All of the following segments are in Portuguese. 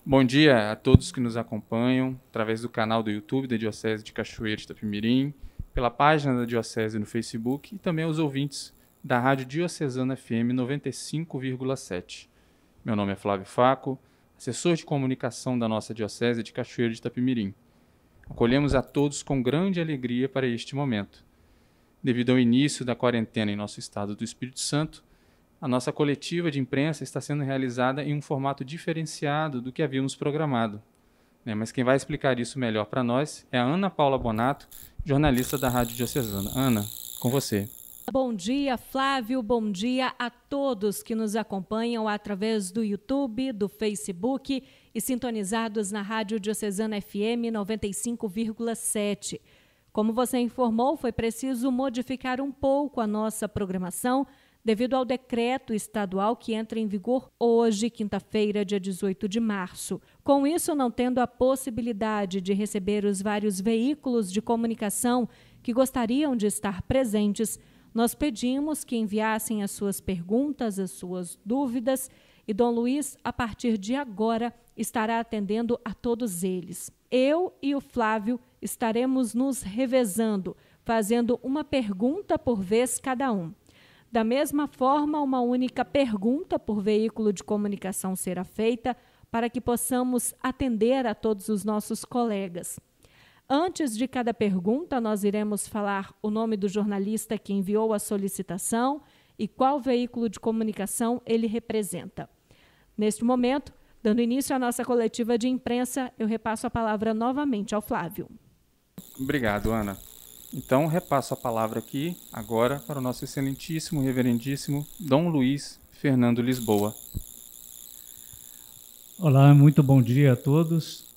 Bom dia a todos que nos acompanham através do canal do YouTube da Diocese de Cachoeira de Itapemirim, pela página da Diocese no Facebook e também aos ouvintes da Rádio Diocesana FM 95,7. Meu nome é Flávio Faco, assessor de comunicação da nossa Diocese de Cachoeira de Itapemirim. Acolhemos a todos com grande alegria para este momento. Devido ao início da quarentena em nosso estado do Espírito Santo, a nossa coletiva de imprensa está sendo realizada em um formato diferenciado do que havíamos programado. Mas quem vai explicar isso melhor para nós é a Ana Paula Bonato, jornalista da Rádio Diocesana. Ana, com você. Bom dia, Flávio. Bom dia a todos que nos acompanham através do YouTube, do Facebook e sintonizados na Rádio Diocesana FM 95,7. Como você informou, foi preciso modificar um pouco a nossa programação devido ao decreto estadual que entra em vigor hoje, quinta-feira, dia 18 de março. Com isso, não tendo a possibilidade de receber os vários veículos de comunicação que gostariam de estar presentes, nós pedimos que enviassem as suas perguntas, as suas dúvidas, e Dom Luiz, a partir de agora, estará atendendo a todos eles. Eu e o Flávio estaremos nos revezando, fazendo uma pergunta por vez cada um. Da mesma forma, uma única pergunta por veículo de comunicação será feita para que possamos atender a todos os nossos colegas. Antes de cada pergunta, nós iremos falar o nome do jornalista que enviou a solicitação e qual veículo de comunicação ele representa. Neste momento, dando início à nossa coletiva de imprensa, eu repasso a palavra novamente ao Flávio. Obrigado, Ana. Então, repasso a palavra aqui, agora, para o nosso excelentíssimo, reverendíssimo Dom Luiz Fernando Lisboa. Olá, muito bom dia a todos.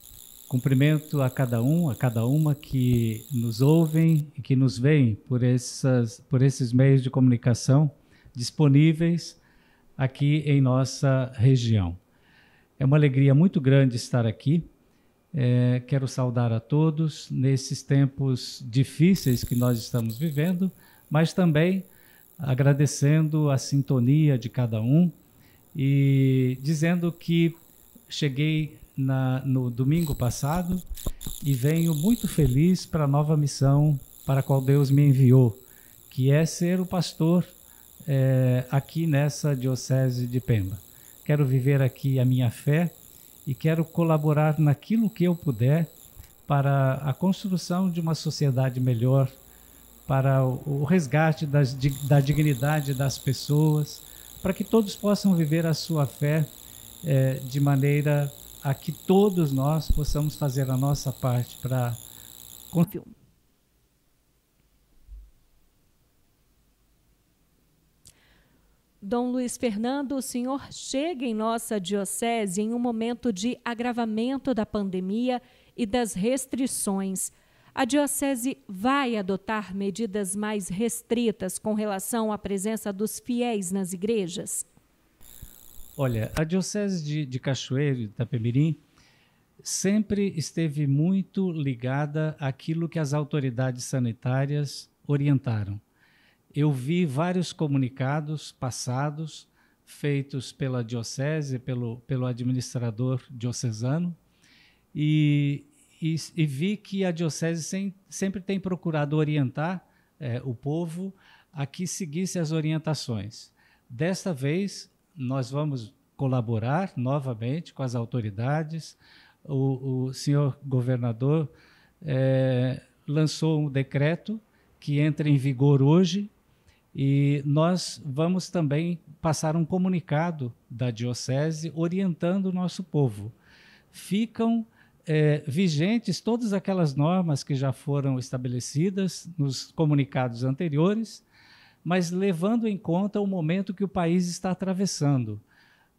Cumprimento a cada um, a cada uma que nos ouvem e que nos veem por esses meios de comunicação disponíveis aqui em nossa região. É uma alegria muito grande estar aqui. Quero saudar a todos nesses tempos difíceis que nós estamos vivendo, mas também agradecendo a sintonia de cada um e dizendo que cheguei no domingo passado e venho muito feliz para a nova missão para a qual Deus me enviou, que é ser o pastor aqui nessa Diocese de Pemba. Quero viver aqui a minha fé e quero colaborar naquilo que eu puder para a construção de uma sociedade melhor, para o resgate da dignidade das pessoas, para que todos possam viver a sua fé de maneira a que todos nós possamos fazer a nossa parte para... Dom Luiz Fernando, o senhor chega em nossa diocese em um momento de agravamento da pandemia e das restrições. A diocese vai adotar medidas mais restritas com relação à presença dos fiéis nas igrejas? Olha, a diocese de Cachoeiro de Itapemirim sempre esteve muito ligada àquilo que as autoridades sanitárias orientaram. Eu vi vários comunicados passados, feitos pela diocese, pelo administrador diocesano, e vi que a diocese sempre tem procurado orientar o povo a que seguisse as orientações. Desta vez, nós vamos colaborar novamente com as autoridades. O senhor governador lançou um decreto que entra em vigor hoje, e nós vamos também passar um comunicado da diocese orientando o nosso povo. Ficam vigentes todas aquelas normas que já foram estabelecidas nos comunicados anteriores, mas levando em conta o momento que o país está atravessando.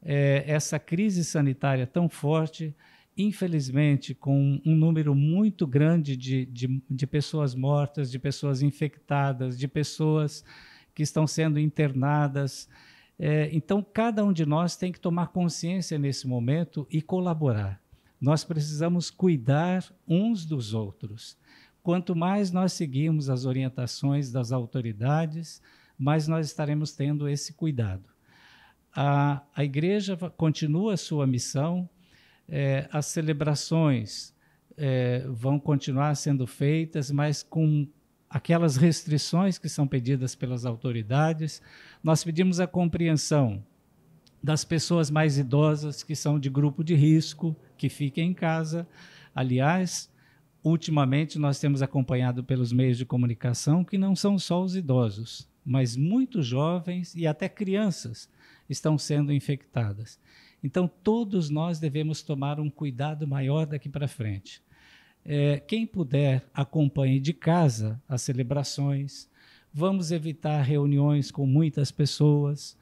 Essa crise sanitária tão forte, infelizmente, com um número muito grande de pessoas mortas, de pessoas infectadas, de pessoas que estão sendo internadas. Então, cada um de nós tem que tomar consciência nesse momento e colaborar. Nós precisamos cuidar uns dos outros. Quanto mais nós seguirmos as orientações das autoridades, mais nós estaremos tendo esse cuidado. A igreja continua a sua missão As celebrações vão continuar sendo feitas, mas com aquelas restrições que são pedidas pelas autoridades. Nós pedimos a compreensão das pessoas mais idosas que são de grupo de risco, que fiquem em casa. Aliás, ultimamente nós temos acompanhado pelos meios de comunicação que não são só os idosos, mas muitos jovens e até crianças estão sendo infectadas. Então, todos nós devemos tomar um cuidado maior daqui para frente. Quem puder, acompanhe de casa as celebrações. Vamos evitar reuniões com muitas pessoas.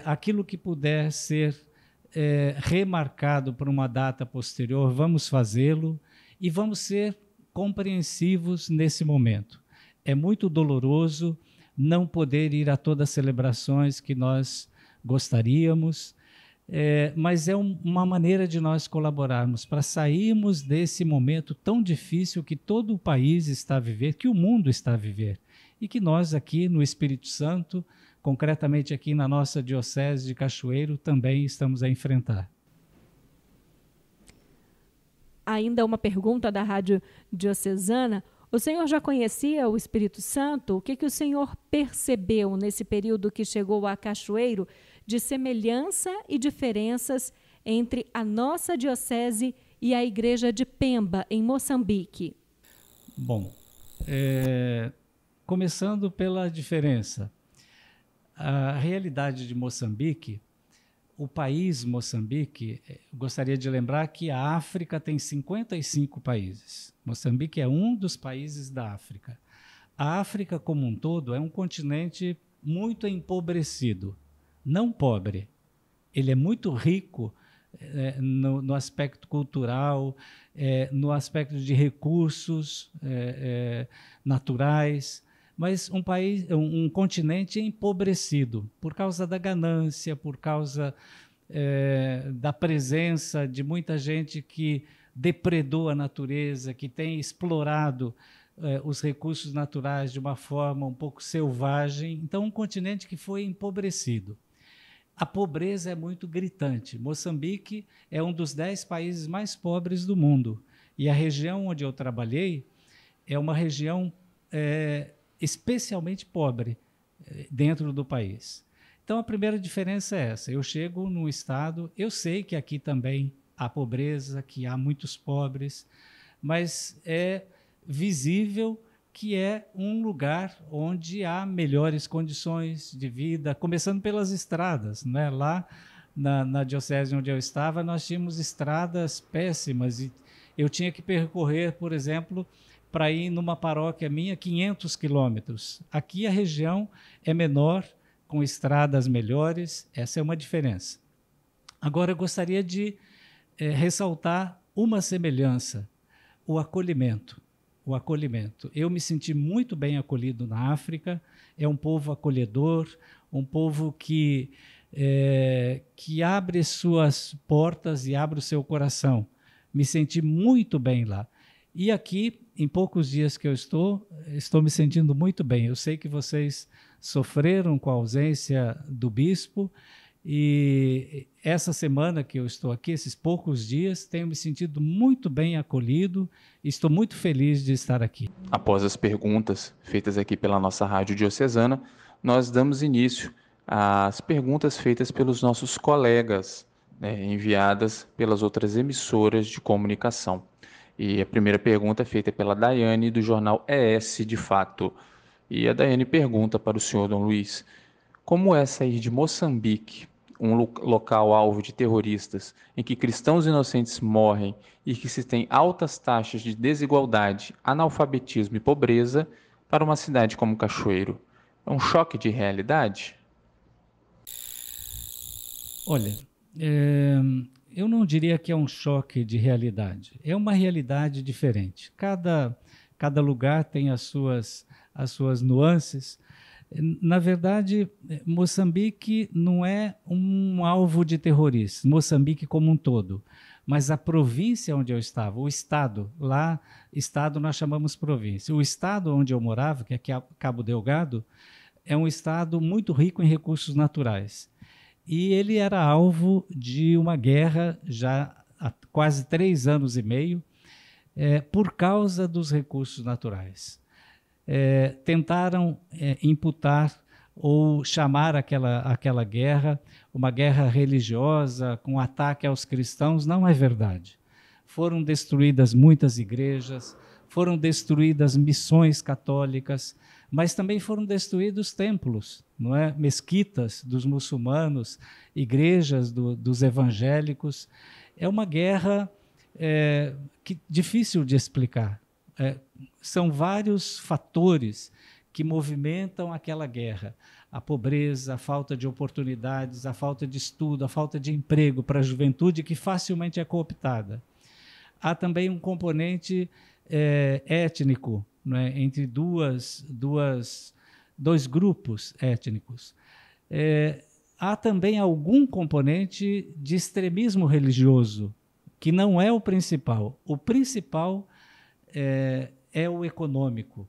Aquilo que puder ser remarcado por uma data posterior, vamos fazê-lo e vamos ser compreensivos nesse momento. É muito doloroso não poder ir a todas as celebrações que nós gostaríamos, mas é uma maneira de nós colaborarmos para sairmos desse momento tão difícil que todo o país está a viver, que o mundo está a viver, e que nós aqui no Espírito Santo, concretamente aqui na nossa Diocese de Cachoeiro, também estamos a enfrentar. Ainda uma pergunta da Rádio Diocesana. O senhor já conhecia o Espírito Santo? O que o senhor percebeu nesse período que chegou a Cachoeiro de semelhança e diferenças entre a nossa diocese e a Igreja de Pemba, em Moçambique? Bom, começando pela diferença. A realidade de Moçambique, o país Moçambique, gostaria de lembrar que a África tem 55 países. Moçambique é um dos países da África. A África como um todo é um continente muito empobrecido, não pobre. Ele é muito rico no aspecto cultural, no aspecto de recursos naturais, mas um continente empobrecido por causa da ganância, por causa da presença de muita gente que depredou a natureza, que tem explorado os recursos naturais de uma forma um pouco selvagem. Então, um continente que foi empobrecido. A pobreza é muito gritante. Moçambique é um dos 10 países mais pobres do mundo. E a região onde eu trabalhei é uma região especialmente pobre dentro do país. Então, a primeira diferença é essa. Eu chego num estado, eu sei que aqui também há pobreza, que há muitos pobres, mas é visível que é um lugar onde há melhores condições de vida, começando pelas estradas, né? Lá na diocese onde eu estava, nós tínhamos estradas péssimas e eu tinha que percorrer, por exemplo, para ir numa paróquia minha, 500 quilômetros. Aqui a região é menor, com estradas melhores, essa é uma diferença. Agora, eu gostaria de ressaltar uma semelhança, o acolhimento. O acolhimento. Eu me senti muito bem acolhido na África, é um povo acolhedor, um povo que abre suas portas e abre o seu coração. Me senti muito bem lá. E aqui, em poucos dias que eu estou me sentindo muito bem. Eu sei que vocês sofreram com a ausência do bispo e essa semana que eu estou aqui, esses poucos dias, tenho me sentido muito bem acolhido e estou muito feliz de estar aqui. Após as perguntas feitas aqui pela nossa Rádio Diocesana, nós damos início às perguntas feitas pelos nossos colegas, enviadas pelas outras emissoras de comunicação. E a primeira pergunta é feita pela Daiane, do jornal ES de Fato. E a Daiane pergunta para o senhor Dom Luiz: como é sair de Moçambique, um local alvo de terroristas, em que cristãos inocentes morrem e que se tem altas taxas de desigualdade, analfabetismo e pobreza, para uma cidade como Cachoeiro? É um choque de realidade? Olha, eu não diria que é um choque de realidade. É uma realidade diferente. Cada lugar tem as suas nuances. Na verdade, Moçambique não é um alvo de terroristas, Moçambique como um todo. Mas a província onde eu estava, o estado, lá, estado nós chamamos província. O estado onde eu morava, que é aqui Cabo Delgado, é um estado muito rico em recursos naturais. E ele era alvo de uma guerra já há quase 3 anos e meio, por causa dos recursos naturais. Tentaram imputar ou chamar aquela guerra uma guerra religiosa com ataque aos cristãos. Não é verdade. Foram destruídas muitas igrejas, foram destruídas missões católicas, mas também foram destruídos templos, não é? Mesquitas dos muçulmanos, igrejas dos evangélicos. É uma guerra difícil de explicar. São vários fatores que movimentam aquela guerra. A pobreza, a falta de oportunidades, a falta de estudo, a falta de emprego para a juventude que facilmente é cooptada. Há também um componente étnico, não é? Entre dois grupos étnicos. Há também algum componente de extremismo religioso, que não é o principal. O principal é o econômico,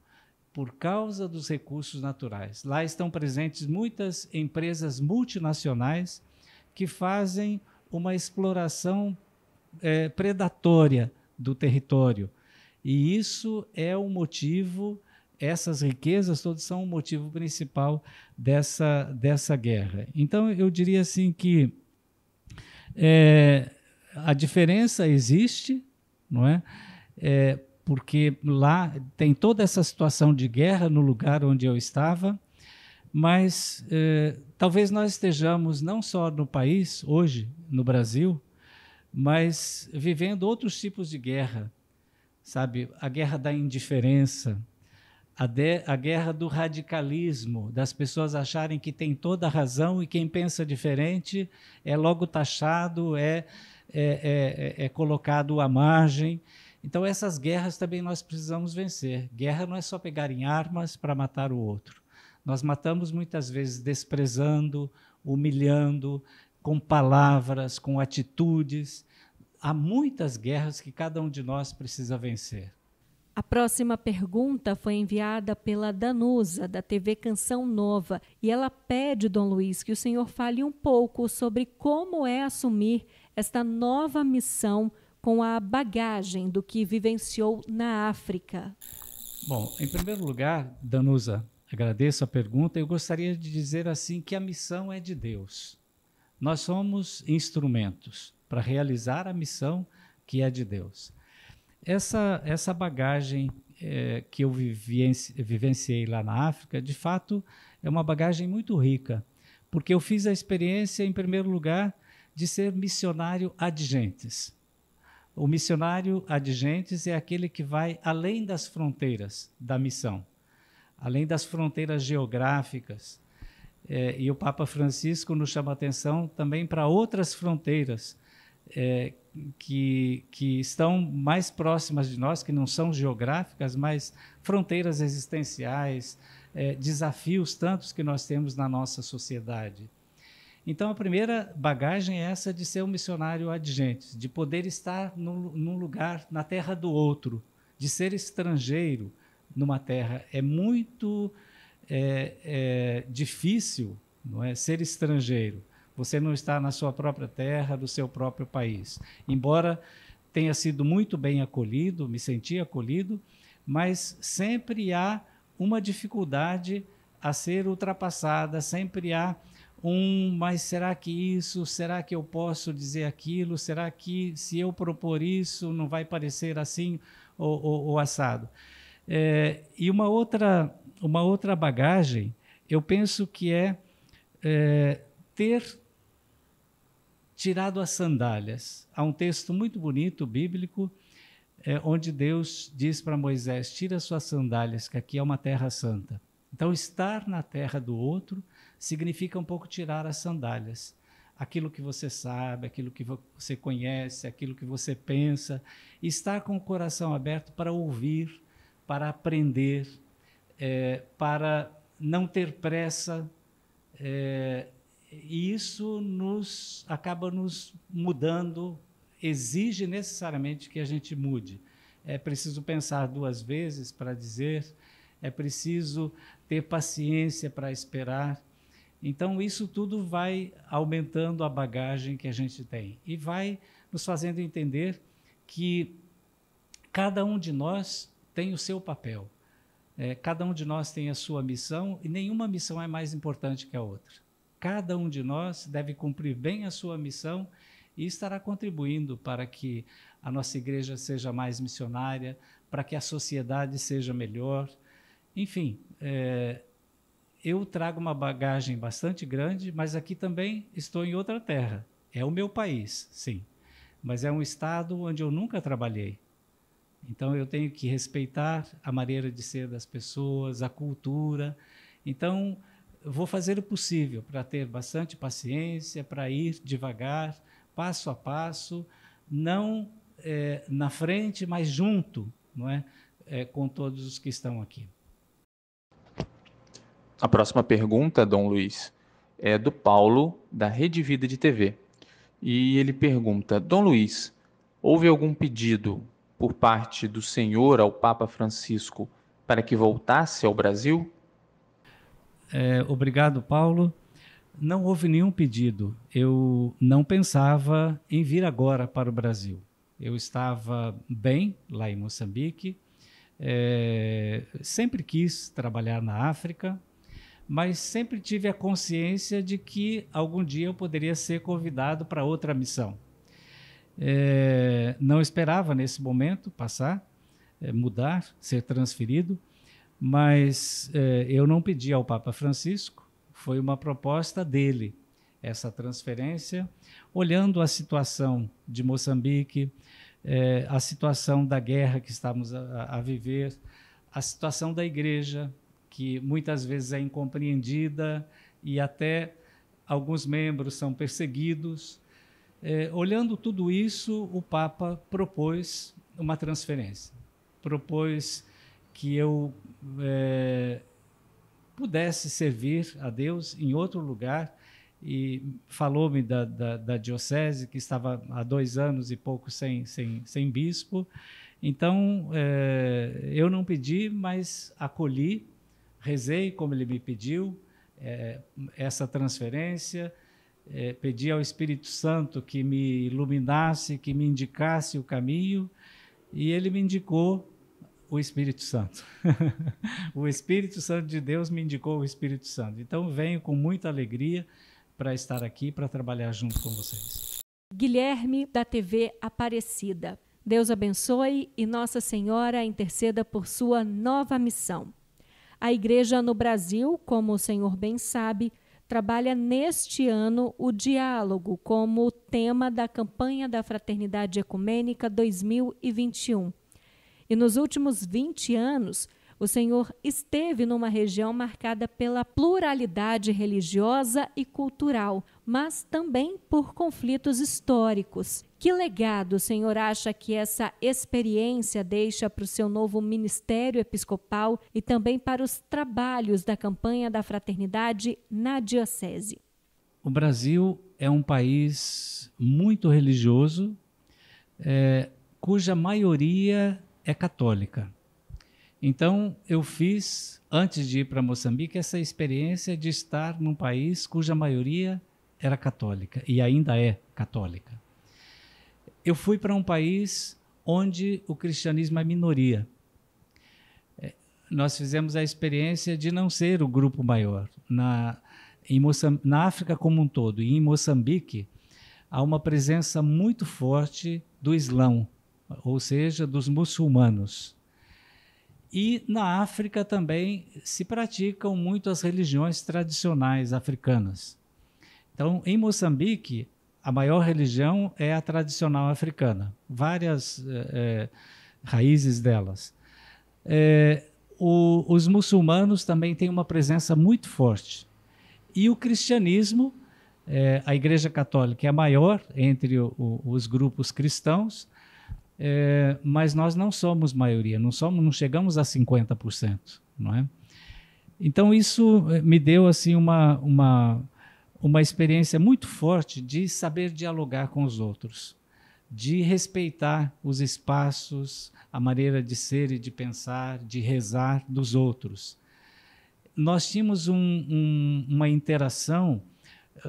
por causa dos recursos naturais. Lá estão presentes muitas empresas multinacionais que fazem uma exploração predatória do território. E isso é o motivo, essas riquezas todas são o motivo principal dessa guerra. Então, eu diria assim que a diferença existe, não é? Porque lá tem toda essa situação de guerra no lugar onde eu estava, mas talvez nós estejamos não só no país, hoje, no Brasil, mas vivendo outros tipos de guerra, sabe? A guerra da indiferença, a guerra do radicalismo, das pessoas acharem que tem toda a razão e quem pensa diferente é logo taxado, é colocado à margem. Então, essas guerras também nós precisamos vencer. Guerra não é só pegar em armas para matar o outro. Nós matamos muitas vezes desprezando, humilhando, com palavras, com atitudes. Há muitas guerras que cada um de nós precisa vencer. A próxima pergunta foi enviada pela Danusa, da TV Canção Nova, e ela pede, Dom Luiz, que o senhor fale um pouco sobre como é assumir esta nova missão com a bagagem do que vivenciou na África. Bom, em primeiro lugar, Danusa, agradeço a pergunta. Eu gostaria de dizer assim que a missão é de Deus. Nós somos instrumentos para realizar a missão que é de Deus. Essa bagagem que eu vivenciei lá na África, de fato, é uma bagagem muito rica, porque eu fiz a experiência, em primeiro lugar, de ser missionário ad gentes. O missionário ad gentes é aquele que vai além das fronteiras da missão, além das fronteiras geográficas. E o Papa Francisco nos chama a atenção também para outras fronteiras que estão mais próximas de nós, que não são geográficas, mas fronteiras existenciais, desafios tantos que nós temos na nossa sociedade. Então, a primeira bagagem é essa de ser um missionário ad gentes, de poder estar num lugar, na terra do outro, de ser estrangeiro numa terra. É muito difícil, não é, ser estrangeiro. Você não está na sua própria terra, do seu próprio país. Embora tenha sido muito bem acolhido, me senti acolhido, mas sempre há uma dificuldade a ser ultrapassada, sempre há mas será que isso, será que eu posso dizer aquilo, será que se eu propor isso não vai parecer assim ou assado? E uma outra bagagem, eu penso que ter tirado as sandálias. Há um texto muito bonito, bíblico, onde Deus diz para Moisés: tira suas sandálias, que aqui é uma terra santa. Então, estar na terra do outro significa um pouco tirar as sandálias. Aquilo que você sabe, aquilo que você conhece, aquilo que você pensa, estar com o coração aberto para ouvir, para aprender, para não ter pressa, e isso acaba nos mudando, exige necessariamente que a gente mude. É preciso pensar 2 vezes para dizer, é preciso ter paciência para esperar. Então, isso tudo vai aumentando a bagagem que a gente tem e vai nos fazendo entender que cada um de nós tem o seu papel. Cada um de nós tem a sua missão e nenhuma missão é mais importante que a outra. Cada um de nós deve cumprir bem a sua missão e estará contribuindo para que a nossa igreja seja mais missionária, para que a sociedade seja melhor. Enfim, eu trago uma bagagem bastante grande, mas aqui também estou em outra terra. É o meu país, sim, mas é um estado onde eu nunca trabalhei. Então, eu tenho que respeitar a maneira de ser das pessoas, a cultura. Então, vou fazer o possível para ter bastante paciência, para ir devagar, passo a passo, não na frente, mas junto, não é? Com todos os que estão aqui. A próxima pergunta, Dom Luiz, é do Paulo, da Rede Vida de TV. E ele pergunta: Dom Luiz, houve algum pedido por parte do Senhor ao Papa Francisco para que voltasse ao Brasil? Obrigado, Paulo. Não houve nenhum pedido. Eu não pensava em vir agora para o Brasil. Eu estava bem lá em Moçambique, sempre quis trabalhar na África, mas sempre tive a consciência de que algum dia eu poderia ser convidado para outra missão. Não esperava nesse momento passar, mudar, ser transferido, mas eu não pedi ao Papa Francisco, foi uma proposta dele, essa transferência, olhando a situação de Moçambique, a situação da guerra que estamos a viver, a situação da igreja, que muitas vezes é incompreendida e até alguns membros são perseguidos. Olhando tudo isso, o Papa propôs uma transferência, propôs que eu pudesse servir a Deus em outro lugar e falou-me da diocese, que estava há 2 anos e pouco sem bispo. Então, eu não pedi, mas acolhi, rezei como ele me pediu, essa transferência, pedi ao Espírito Santo que me iluminasse, que me indicasse o caminho, e ele me indicou o Espírito Santo. O Espírito Santo de Deus me indicou o Espírito Santo. Então, venho com muita alegria para estar aqui, para trabalhar junto com vocês. Guilherme, da TV Aparecida. Deus abençoe e Nossa Senhora interceda por sua nova missão. A Igreja no Brasil, como o senhor bem sabe, trabalha neste ano o diálogo como tema da campanha da Fraternidade Ecumênica 2021. E nos últimos 20 anos, o Senhor esteve numa região marcada pela pluralidade religiosa e cultural, mas também por conflitos históricos. Que legado o Senhor acha que essa experiência deixa para o seu novo ministério episcopal e também para os trabalhos da campanha da fraternidade na diocese? O Brasil é um país muito religioso, cuja maioria é católica. Então, eu fiz, antes de ir para Moçambique, essa experiência de estar num país cuja maioria era católica e ainda é católica. Eu fui para um país onde o cristianismo é minoria. Nós fizemos a experiência de não ser o grupo maior. Na África como um todo e em Moçambique, há uma presença muito forte do Islão, ou seja, dos muçulmanos. E na África também se praticam muito as religiões tradicionais africanas. Então, em Moçambique, a maior religião é a tradicional africana, várias raízes delas. Os muçulmanos também têm uma presença muito forte. E o cristianismo, a Igreja Católica é a maior entre os grupos cristãos, mas nós não somos maioria, não chegamos a 50%, não é? Então isso me deu assim uma experiência muito forte de saber dialogar com os outros, de respeitar os espaços, a maneira de ser e de pensar, de rezar dos outros. Nós tínhamos uma interação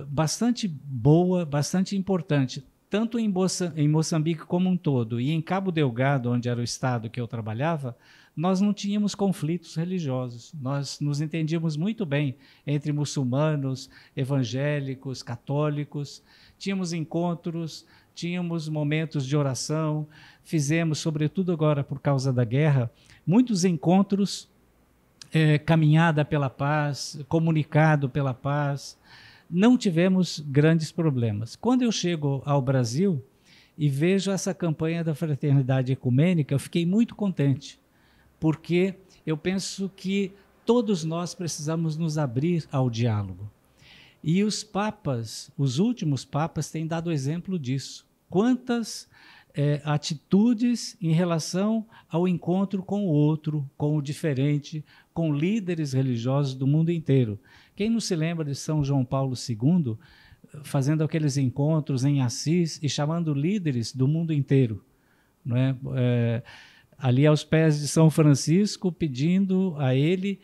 bastante boa, bastante importante, tanto em Moçambique como um todo, e em Cabo Delgado, onde era o estado que eu trabalhava, nós não tínhamos conflitos religiosos. Nós nos entendíamos muito bem entre muçulmanos, evangélicos, católicos. Tínhamos encontros, tínhamos momentos de oração, fizemos, sobretudo agora por causa da guerra, muitos encontros, caminhada pela paz, comunicado pela paz. Não tivemos grandes problemas. Quando eu chego ao Brasil e vejo essa campanha da Fraternidade Ecumênica, eu fiquei muito contente, porque eu penso que todos nós precisamos nos abrir ao diálogo. E os papas, os últimos papas, têm dado exemplo disso. Quantas atitudes em relação ao encontro com o outro, com o diferente, com líderes religiosos do mundo inteiro. Quem não se lembra de São João Paulo II fazendo aqueles encontros em Assis e chamando líderes do mundo inteiro, não é? Ali aos pés de São Francisco, pedindo a ele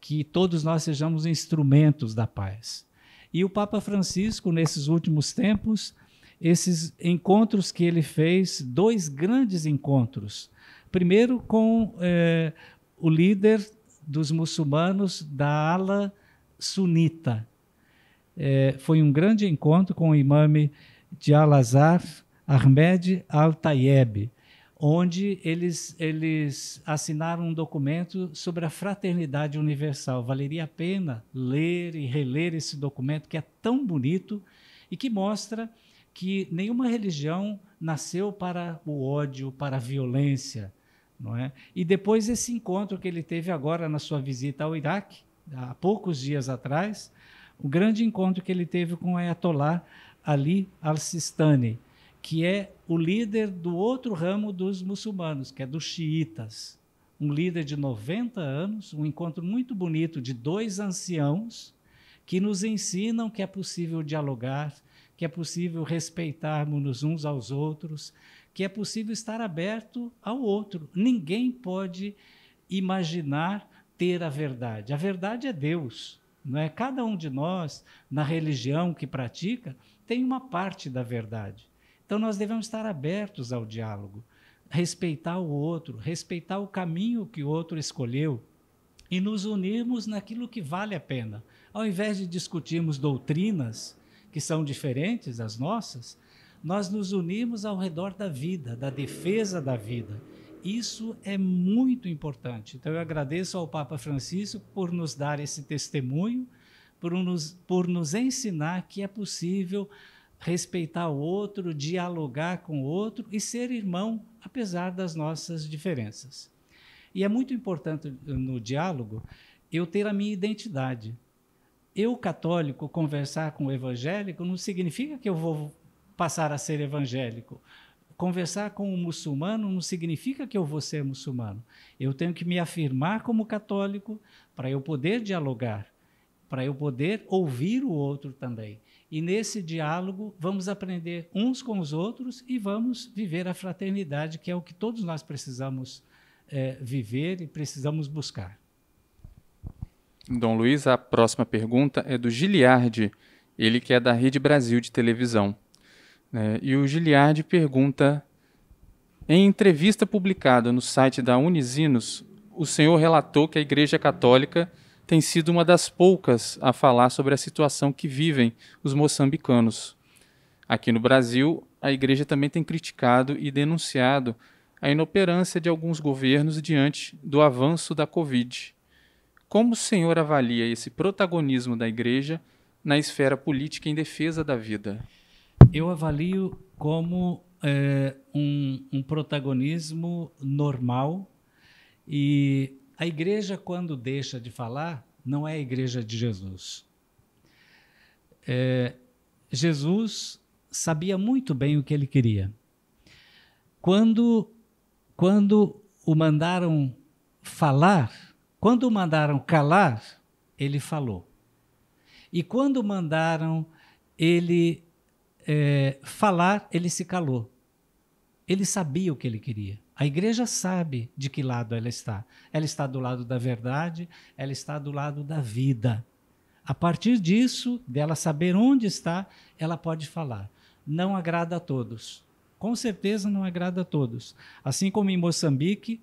que todos nós sejamos instrumentos da paz. E o Papa Francisco, nesses últimos tempos, esses encontros que ele fez, 2 grandes encontros. Primeiro com o líder dos muçulmanos da ala sunita. Foi um grande encontro com o imame de Al-Azhar, Ahmed Al-Tayeb, onde eles assinaram um documento sobre a fraternidade universal. Valeria a pena ler e reler esse documento, que é tão bonito e que mostra que nenhuma religião nasceu para o ódio, para a violência, não é? E depois esse encontro que ele teve agora na sua visita ao Iraque, há poucos dias atrás, o grande encontro que ele teve com o Ayatollah Ali al-Sistani, que é o líder do outro ramo dos muçulmanos, que é dos xiitas. Um líder de 90 anos, um encontro muito bonito de 2 anciãos que nos ensinam que é possível dialogar, que é possível respeitarmos uns aos outros, que é possível estar aberto ao outro. Ninguém pode imaginar ter a verdade. A verdade é Deus, não é? Cada um de nós, na religião que pratica, tem uma parte da verdade. Então nós devemos estar abertos ao diálogo, respeitar o outro, respeitar o caminho que o outro escolheu e nos unirmos naquilo que vale a pena. Ao invés de discutirmos doutrinas que são diferentes das nossas, nós nos unimos ao redor da vida, da defesa da vida. Isso é muito importante. Então eu agradeço ao Papa Francisco por nos dar esse testemunho, por nos ensinar que é possível respeitar o outro, dialogar com o outro e ser irmão, apesar das nossas diferenças. E é muito importante no diálogo eu ter a minha identidade. Eu, católico, conversar com o evangélico não significa que eu vou passar a ser evangélico. Conversar com um muçulmano não significa que eu vou ser muçulmano. Eu tenho que me afirmar como católico para eu poder dialogar, para eu poder ouvir o outro também. E nesse diálogo vamos aprender uns com os outros e vamos viver a fraternidade, que é o que todos nós precisamos viver e precisamos buscar. Dom Luiz, a próxima pergunta é do Giliardi, ele que é da Rede Brasil de televisão. E o Giliardi pergunta: em entrevista publicada no site da Unisinos, o senhor relatou que a Igreja Católica tem sido uma das poucas a falar sobre a situação que vivem os moçambicanos. Aqui no Brasil, a Igreja também tem criticado e denunciado a inoperância de alguns governos diante do avanço da Covid. Como o senhor avalia esse protagonismo da Igreja na esfera política em defesa da vida? Eu avalio como um protagonismo normal, e a Igreja, quando deixa de falar, não é a Igreja de Jesus. Jesus sabia muito bem o que ele queria. Quando o mandaram falar, quando o mandaram calar, ele falou. E quando mandaram ele falar, ele se calou. Ele sabia o que ele queria. A Igreja sabe de que lado ela está. Ela está do lado da verdade, ela está do lado da vida. A partir disso, dela saber onde está, ela pode falar. não agrada a todos. Com certeza não agrada a todos. Assim como em Moçambique,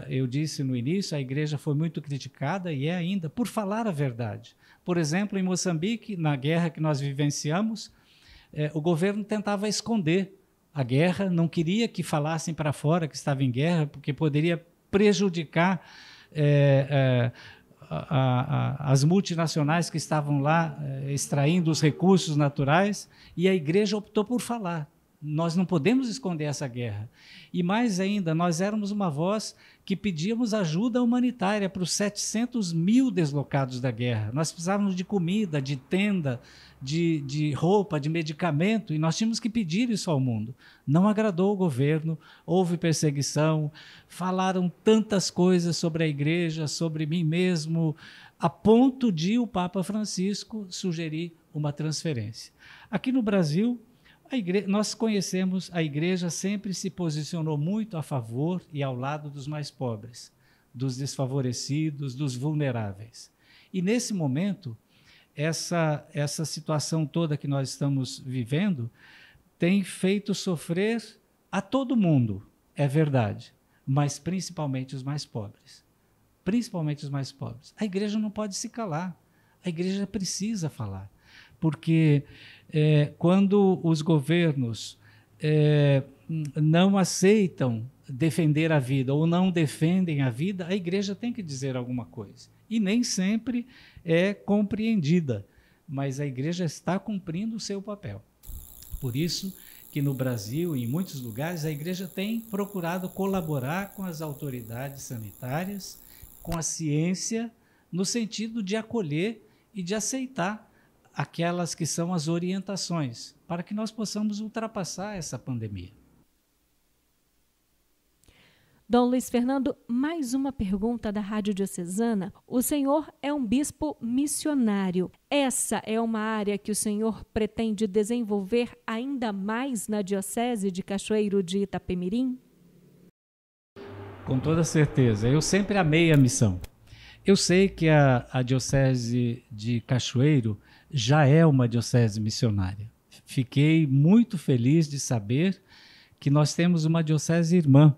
eu disse no início, a igreja foi muito criticada e é ainda por falar a verdade. Por exemplo, em Moçambique, na guerra que nós vivenciamos, o governo tentava esconder a guerra, não queria que falassem para fora que estava em guerra, porque poderia prejudicar as multinacionais que estavam lá extraindo os recursos naturais, e a igreja optou por falar. Nós não podemos esconder essa guerra. E mais ainda, nós éramos uma voz que pedíamos ajuda humanitária para os 700 mil deslocados da guerra. Nós precisávamos de comida, de tenda, de roupa, de medicamento, e nós tínhamos que pedir isso ao mundo. Não agradou o governo, houve perseguição, falaram tantas coisas sobre a igreja, sobre mim mesmo, a ponto de o Papa Francisco sugerir uma transferência. Aqui no Brasil, nós conhecemos, a igreja sempre se posicionou muito a favor e ao lado dos mais pobres, dos desfavorecidos, dos vulneráveis. E nesse momento, essa situação toda que nós estamos vivendo tem feito sofrer a todo mundo, é verdade, mas principalmente os mais pobres. Principalmente os mais pobres. A igreja não pode se calar, a igreja precisa falar, porque quando os governos não aceitam defender a vida ou não defendem a vida, a igreja tem que dizer alguma coisa. E nem sempre é compreendida, mas a igreja está cumprindo o seu papel. Por isso que no Brasil e em muitos lugares a igreja tem procurado colaborar com as autoridades sanitárias, com a ciência, no sentido de acolher e de aceitar aquelas que são as orientações, para que nós possamos ultrapassar essa pandemia. Dom Luiz Fernando, mais uma pergunta da Rádio Diocesana. O senhor é um bispo missionário. Essa é uma área que o senhor pretende desenvolver ainda mais na Diocese de Cachoeiro de Itapemirim? Com toda certeza. Eu sempre amei a missão. Eu sei que a Diocese de Cachoeiro já é uma diocese missionária. Fiquei muito feliz de saber que nós temos uma diocese irmã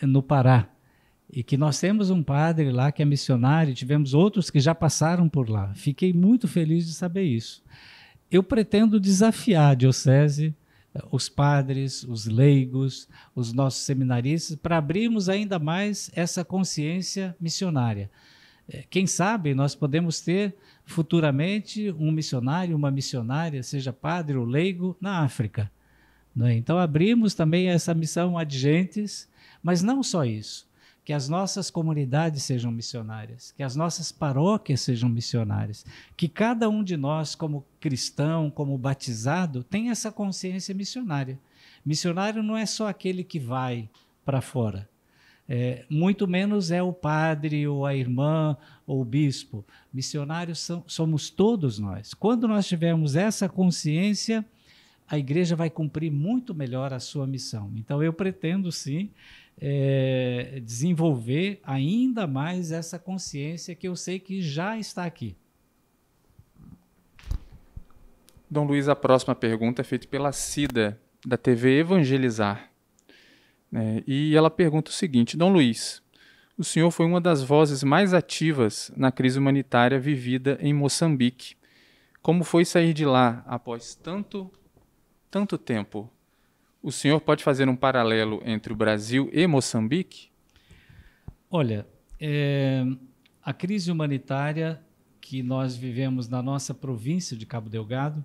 no Pará, e que nós temos um padre lá que é missionário, tivemos outros que já passaram por lá. Fiquei muito feliz de saber isso. Eu pretendo desafiar a diocese, os padres, os leigos, os nossos seminaristas, para abrirmos ainda mais essa consciência missionária. Quem sabe nós podemos ter futuramente um missionário, uma missionária, seja padre ou leigo, na África. Então abrimos também essa missão adjentes, mas não só isso, que as nossas comunidades sejam missionárias, que as nossas paróquias sejam missionárias, que cada um de nós, como cristão, como batizado, tenha essa consciência missionária. Missionário não é só aquele que vai para fora, muito menos é o padre ou a irmã ou o bispo. Missionários somos todos nós. Quando nós tivermos essa consciência, a igreja vai cumprir muito melhor a sua missão. Então, eu pretendo, sim, desenvolver ainda mais essa consciência que eu sei que já está aqui. Dom Luiz, a próxima pergunta é feita pela Cida, da TV Evangelizar. E ela pergunta o seguinte: Dom Luiz, o senhor foi uma das vozes mais ativas na crise humanitária vivida em Moçambique. Como foi sair de lá após tanto tempo? O senhor pode fazer um paralelo entre o Brasil e Moçambique? Olha, a crise humanitária que nós vivemos na nossa província de Cabo Delgado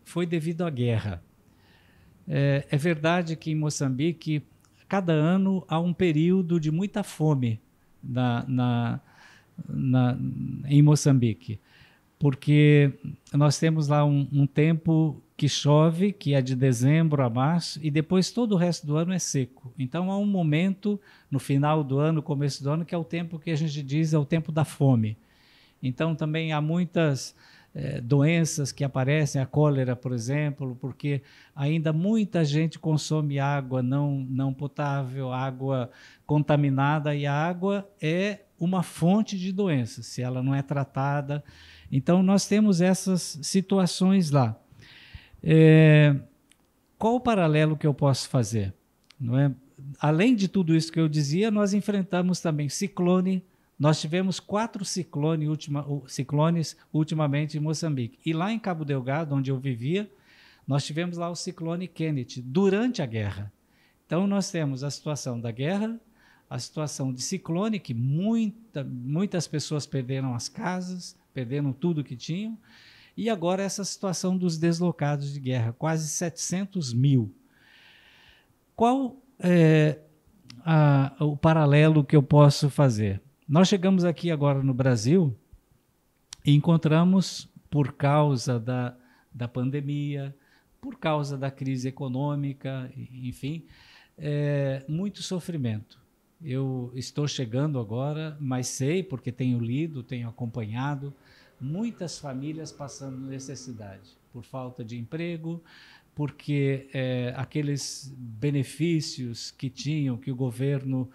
foi devido à guerra. É verdade que em Moçambique, cada ano há um período de muita fome em Moçambique, porque nós temos lá um tempo que chove, que é de dezembro a março, e depois todo o resto do ano é seco. Então há um momento no final do ano, começo do ano, que é o tempo que a gente diz é o tempo da fome. Então também há muitas doenças que aparecem, a cólera, por exemplo, porque ainda muita gente consome água não potável, água contaminada, e a água é uma fonte de doenças, se ela não é tratada. Então nós temos essas situações lá. Qual o paralelo que eu posso fazer? Não é? Além de tudo isso que eu dizia, nós enfrentamos também ciclone. Nós tivemos 4 ciclones ultimamente em Moçambique. E lá em Cabo Delgado, onde eu vivia, nós tivemos lá o ciclone Kenneth, durante a guerra. Então, nós temos a situação da guerra, a situação de ciclone, que muitas pessoas perderam as casas, perderam tudo que tinham, e agora essa situação dos deslocados de guerra, quase 700 mil. Qual é o paralelo que eu posso fazer? Nós chegamos aqui agora no Brasil e encontramos, por causa da pandemia, por causa da crise econômica, enfim, muito sofrimento. Eu estou chegando agora, mas sei, porque tenho lido, tenho acompanhado, muitas famílias passando necessidade, por falta de emprego, porque aqueles benefícios que tinham, que o governo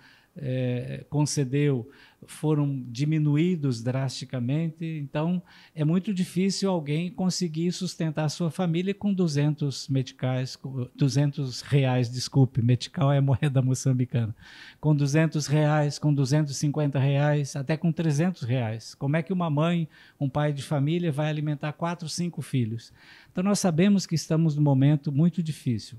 concedeu, foram diminuídos drasticamente. Então, é muito difícil alguém conseguir sustentar a sua família com 200 reais, desculpe, metical é moeda moçambicana, com 200 reais, com 250 reais, até com 300 reais. Como é que uma mãe, um pai de família vai alimentar 4, 5 filhos? Então, nós sabemos que estamos num momento muito difícil,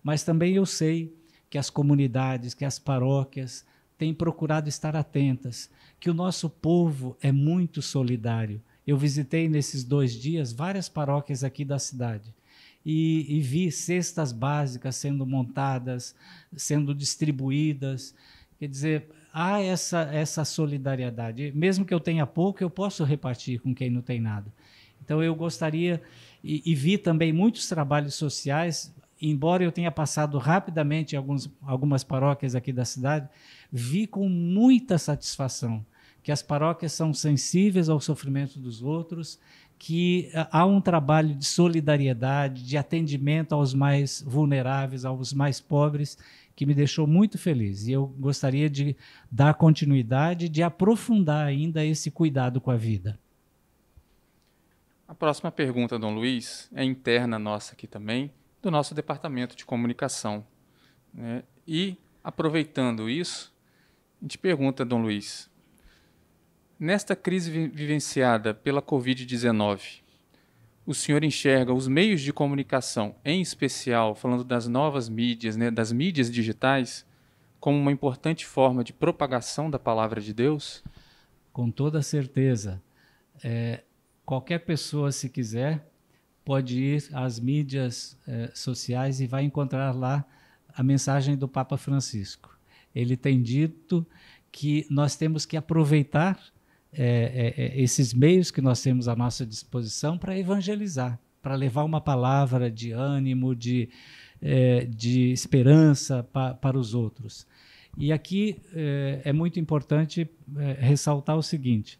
mas também eu sei que as comunidades, que as paróquias têm procurado estar atentas, que o nosso povo é muito solidário. Eu visitei nesses 2 dias várias paróquias aqui da cidade e vi cestas básicas sendo montadas, sendo distribuídas. Quer dizer, há essa solidariedade. Mesmo que eu tenha pouco, eu posso repartir com quem não tem nada. Então eu gostaria, e vi também muitos trabalhos sociais, embora eu tenha passado rapidamente em algumas paróquias aqui da cidade, vi com muita satisfação que as paróquias são sensíveis ao sofrimento dos outros, que há um trabalho de solidariedade, de atendimento aos mais vulneráveis, aos mais pobres, que me deixou muito feliz. E eu gostaria de dar continuidade, de aprofundar ainda esse cuidado com a vida. A próxima pergunta, Dom Luiz, é interna nossa aqui também, do nosso departamento de comunicação. Né? E, aproveitando isso, a gente pergunta, Dom Luiz, nesta crise vivenciada pela Covid-19, o senhor enxerga os meios de comunicação, em especial, falando das novas mídias, né, das mídias digitais, como uma importante forma de propagação da palavra de Deus? Com toda certeza. Qualquer pessoa, se quiser, pode ir às mídias sociais e vai encontrar lá a mensagem do Papa Francisco. Ele tem dito que nós temos que aproveitar esses meios que nós temos à nossa disposição para evangelizar, para levar uma palavra de ânimo, de esperança para os outros. E aqui é muito importante ressaltar o seguinte: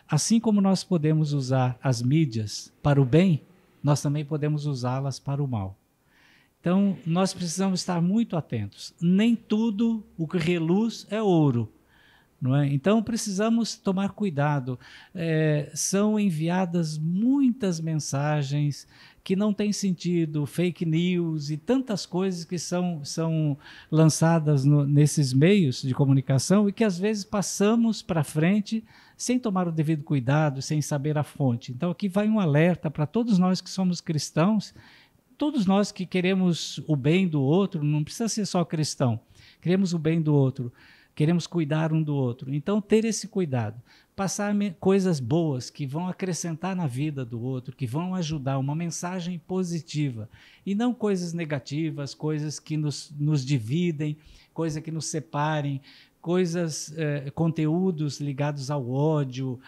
assim como nós podemos usar as mídias para o bem, nós também podemos usá-las para o mal. Então, nós precisamos estar muito atentos. Nem tudo o que reluz é ouro, não é? Então, precisamos tomar cuidado. São enviadas muitas mensagens que não têm sentido, fake news e tantas coisas que são lançadas nesses meios de comunicação e que, às vezes, passamos para frente sem tomar o devido cuidado, sem saber a fonte. Então, aqui vai um alerta para todos nós que somos cristãos, todos nós que queremos o bem do outro, não precisa ser só cristão, queremos o bem do outro, queremos cuidar um do outro. Então, ter esse cuidado, passar coisas boas que vão acrescentar na vida do outro, que vão ajudar, uma mensagem positiva, e não coisas negativas, coisas que nos dividem, coisas que nos separem, coisas, conteúdos ligados ao ódio,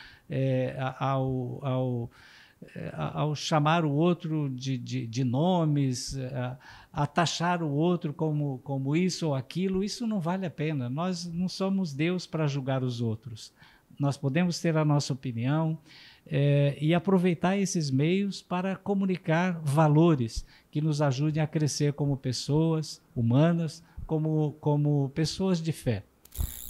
ao chamar o outro de nomes, a taxar o outro como isso ou aquilo. Isso não vale a pena. Nós não somos Deus para julgar os outros. Nós podemos ter a nossa opinião e aproveitar esses meios para comunicar valores que nos ajudem a crescer como pessoas humanas, como pessoas de fé.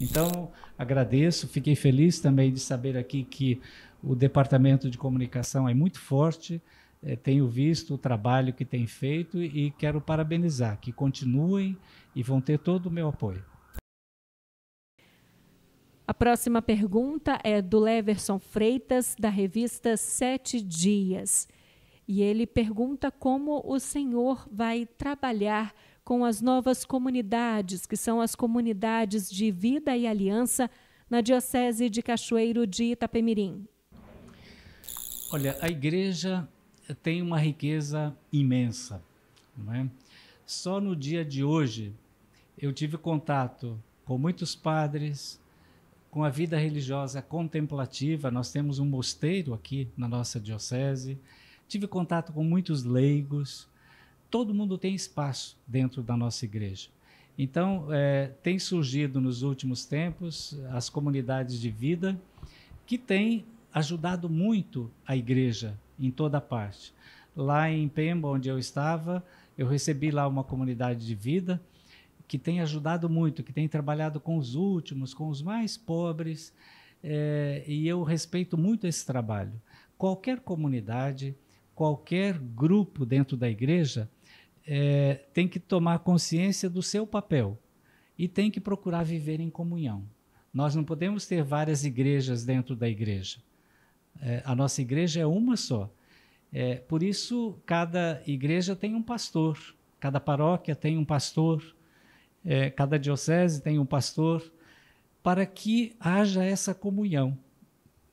Então, agradeço, fiquei feliz também de saber aqui que o Departamento de Comunicação é muito forte, tenho visto o trabalho que tem feito e quero parabenizar, que continuem e vão ter todo o meu apoio. A próxima pergunta é do Leverson Freitas, da revista 7 Dias. E ele pergunta como o senhor vai trabalhar com as novas comunidades, que são as comunidades de Vida e Aliança, na Diocese de Cachoeiro de Itapemirim. Olha, a igreja tem uma riqueza imensa, não é? Só no dia de hoje eu tive contato com muitos padres, com a vida religiosa contemplativa. Nós temos um mosteiro aqui na nossa diocese. Tive contato com muitos leigos. Todo mundo tem espaço dentro da nossa igreja. Então, tem surgido nos últimos tempos as comunidades de vida que têm ajudado muito a igreja em toda parte. Lá em Pemba, onde eu estava, eu recebi lá uma comunidade de vida que tem ajudado muito, que tem trabalhado com os últimos, com os mais pobres, e eu respeito muito esse trabalho. Qualquer comunidade, qualquer grupo dentro da igreja tem que tomar consciência do seu papel e tem que procurar viver em comunhão. Nós não podemos ter várias igrejas dentro da igreja. A nossa igreja é uma só. Por isso, cada igreja tem um pastor, cada paróquia tem um pastor, cada diocese tem um pastor, para que haja essa comunhão.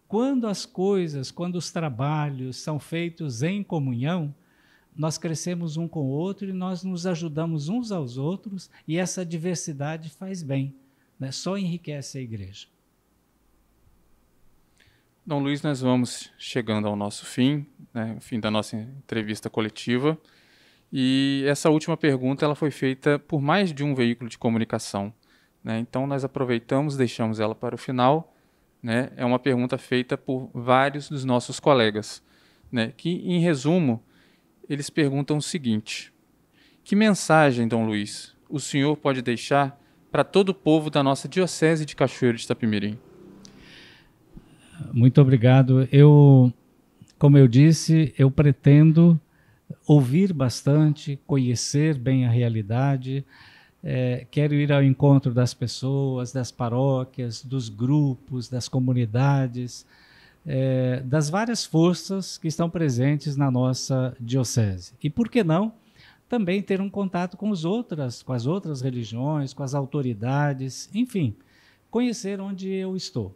Quando os trabalhos são feitos em comunhão, nós crescemos um com o outro e nós nos ajudamos uns aos outros, e essa diversidade faz bem, né? Só enriquece a igreja. Dom Luiz, nós vamos chegando ao nosso fim, né, o fim da nossa entrevista coletiva. E essa última pergunta ela foi feita por mais de um veículo de comunicação, né? Então nós aproveitamos, deixamos ela para o final, né? É uma pergunta feita por vários dos nossos colegas, né? Que, em resumo, eles perguntam o seguinte: que mensagem, Dom Luiz, o senhor pode deixar para todo o povo da nossa Diocese de Cachoeiro de Itapemirim? Muito obrigado. Como eu disse, eu pretendo ouvir bastante, conhecer bem a realidade, quero ir ao encontro das pessoas, das paróquias, dos grupos, das comunidades, das várias forças que estão presentes na nossa diocese. E por que não também ter um contato com as outras religiões, com as autoridades, enfim, conhecer onde eu estou.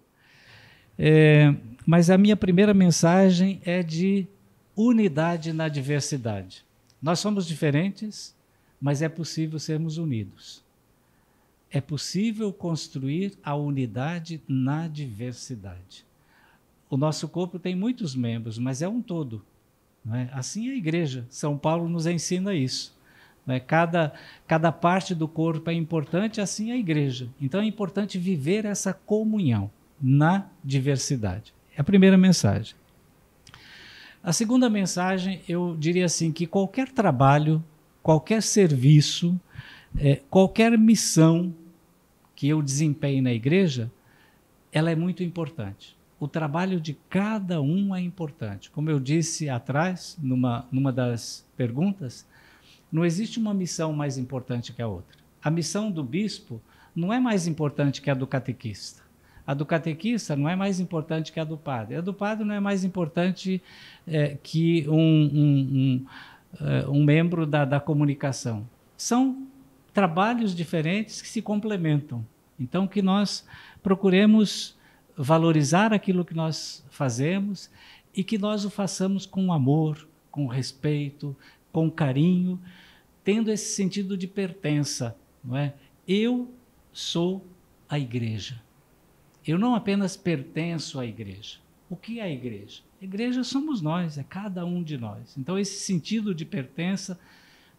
Mas a minha primeira mensagem é de unidade na diversidade. Nós somos diferentes, mas é possível sermos unidos. É possível construir a unidade na diversidade. O nosso corpo tem muitos membros, mas é um todo, não é? Assim é a igreja. São Paulo nos ensina isso, não é? Cada parte do corpo é importante, assim é a igreja. Então é importante viver essa comunhão na diversidade. É a primeira mensagem. A segunda mensagem, eu diria assim, que qualquer trabalho, qualquer serviço, qualquer missão que eu desempenhe na igreja, ela é muito importante. O trabalho de cada um é importante. Como eu disse atrás, numa das perguntas, não existe uma missão mais importante que a outra. A missão do bispo não é mais importante que a do catequista. A do catequista não é mais importante que a do padre. A do padre não é mais importante que um membro da comunicação. São trabalhos diferentes que se complementam. Então, que nós procuremos valorizar aquilo que nós fazemos e que nós o façamos com amor, com respeito, com carinho, tendo esse sentido de pertença, não é? Eu sou a igreja. Eu não apenas pertenço à igreja. O que é a igreja? A igreja somos nós, é cada um de nós. Então, esse sentido de pertença,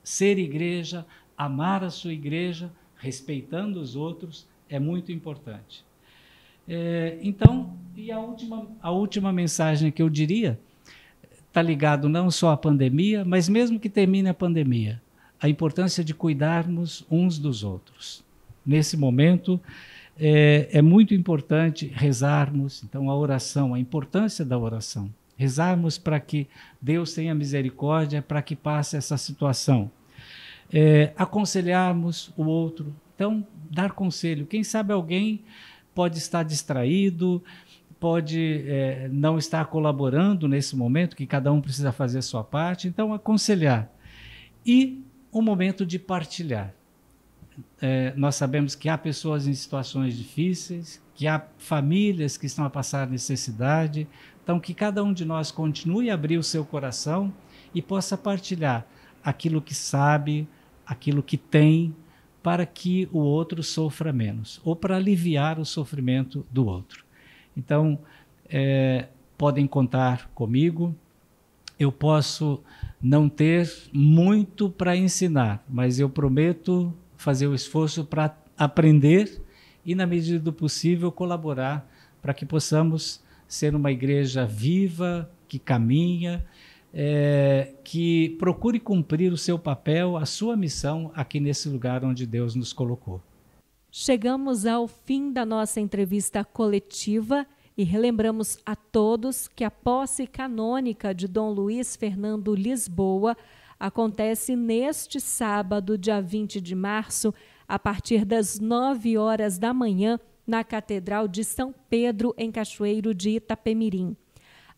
ser igreja, amar a sua igreja, respeitando os outros, é muito importante. Então, e a última mensagem que eu diria está ligado não só à pandemia, mas mesmo que termine a pandemia, a importância de cuidarmos uns dos outros. Nesse momento, é muito importante rezarmos, então a oração, a importância da oração. rezarmos para que Deus tenha misericórdia, para que passe essa situação. Aconselharmos o outro, então dar conselho. Quem sabe alguém pode estar distraído, pode não estar colaborando nesse momento, que cada um precisa fazer a sua parte, então aconselhar. E um momento de partilhar. Nós sabemos que há pessoas em situações difíceis, que há famílias que estão a passar necessidade, então que cada um de nós continue a abrir o seu coração e possa partilhar aquilo que sabe, aquilo que tem, para que o outro sofra menos, ou para aliviar o sofrimento do outro. Então, podem contar comigo. Eu posso não ter muito para ensinar, mas eu prometo fazer o esforço para aprender e, na medida do possível, colaborar para que possamos ser uma igreja viva, que caminha, que procure cumprir o seu papel, a sua missão aqui nesse lugar onde Deus nos colocou. Chegamos ao fim da nossa entrevista coletiva e relembramos a todos que a posse canônica de Dom Luiz Fernando Lisboa acontece neste sábado, dia 20 de março, a partir das 9 horas da manhã, na Catedral de São Pedro, em Cachoeiro de Itapemirim.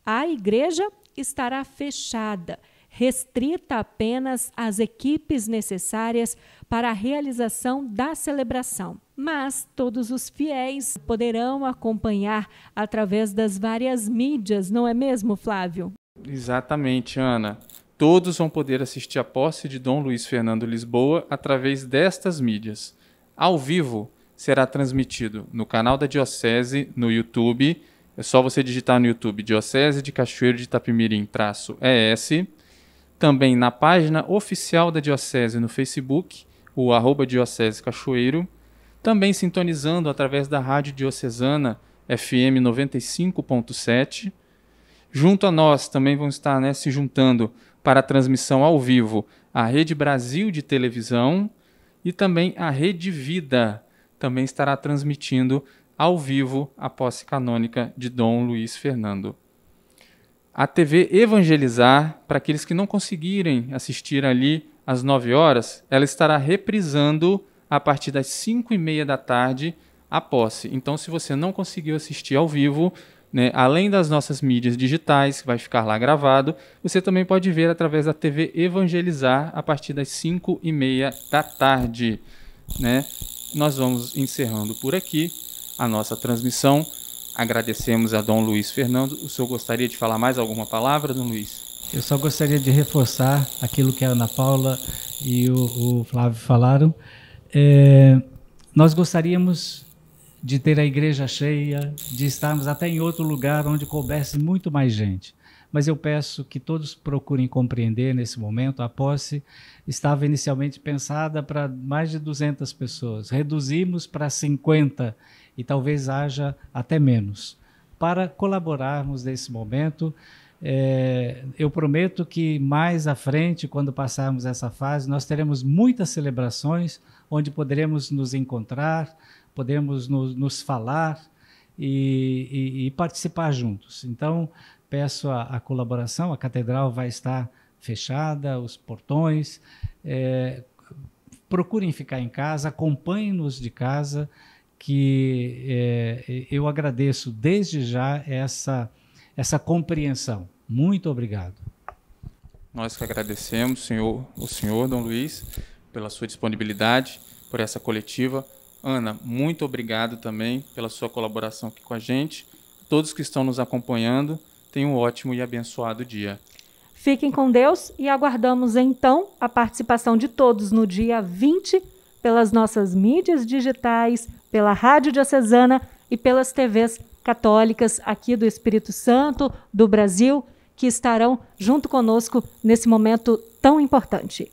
A igreja estará fechada, restrita apenas às equipes necessárias para a realização da celebração. Mas todos os fiéis poderão acompanhar através das várias mídias, não é mesmo, Flávio? Exatamente, Ana. Todos vão poder assistir a posse de Dom Luiz Fernando Lisboa através destas mídias. Ao vivo, será transmitido no canal da Diocese, no YouTube. É só você digitar no YouTube Diocese de Cachoeiro de Itapemirim-ES. Também na página oficial da Diocese no Facebook, o @Diocese Cachoeiro. Também sintonizando através da Rádio Diocesana FM 95.7. Junto a nós também vão estar se juntando para a transmissão ao vivo a Rede Brasil de televisão e também a Rede Vida também estará transmitindo ao vivo a posse canônica de Dom Luiz Fernando. A TV Evangelizar, para aqueles que não conseguirem assistir ali às 9 horas, ela estará reprisando a partir das 5h30 da tarde a posse. Então, se você não conseguiu assistir ao vivo, além das nossas mídias digitais, que vai ficar lá gravado, você também pode ver através da TV Evangelizar a partir das 5h30 da tarde. Nós vamos encerrando por aqui a nossa transmissão. Agradecemos a Dom Luiz Fernando. O senhor gostaria de falar mais alguma palavra, Dom Luiz? Eu só gostaria de reforçar aquilo que a Ana Paula e o Flávio falaram. Nós gostaríamos de ter a igreja cheia, de estarmos até em outro lugar onde coubesse muito mais gente. Mas eu peço que todos procurem compreender nesse momento. A posse estava inicialmente pensada para mais de 200 pessoas. Reduzimos para 50 e talvez haja até menos. Para colaborarmos nesse momento, eu prometo que mais à frente, quando passarmos essa fase, nós teremos muitas celebrações onde poderemos nos encontrar, podemos nos falar e participar juntos. Então, peço a colaboração. A catedral vai estar fechada, os portões. Procurem ficar em casa, acompanhem-nos de casa, que eu agradeço desde já essa compreensão. Muito obrigado. Nós que agradecemos, o senhor, Dom Luiz, pela sua disponibilidade, por essa coletiva. Ana, muito obrigado também pela sua colaboração aqui com a gente. Todos que estão nos acompanhando, tenham um ótimo e abençoado dia. Fiquem com Deus e aguardamos então a participação de todos no dia 20 pelas nossas mídias digitais, pela Rádio Diocesana e pelas TVs católicas aqui do Espírito Santo, do Brasil, que estarão junto conosco nesse momento tão importante.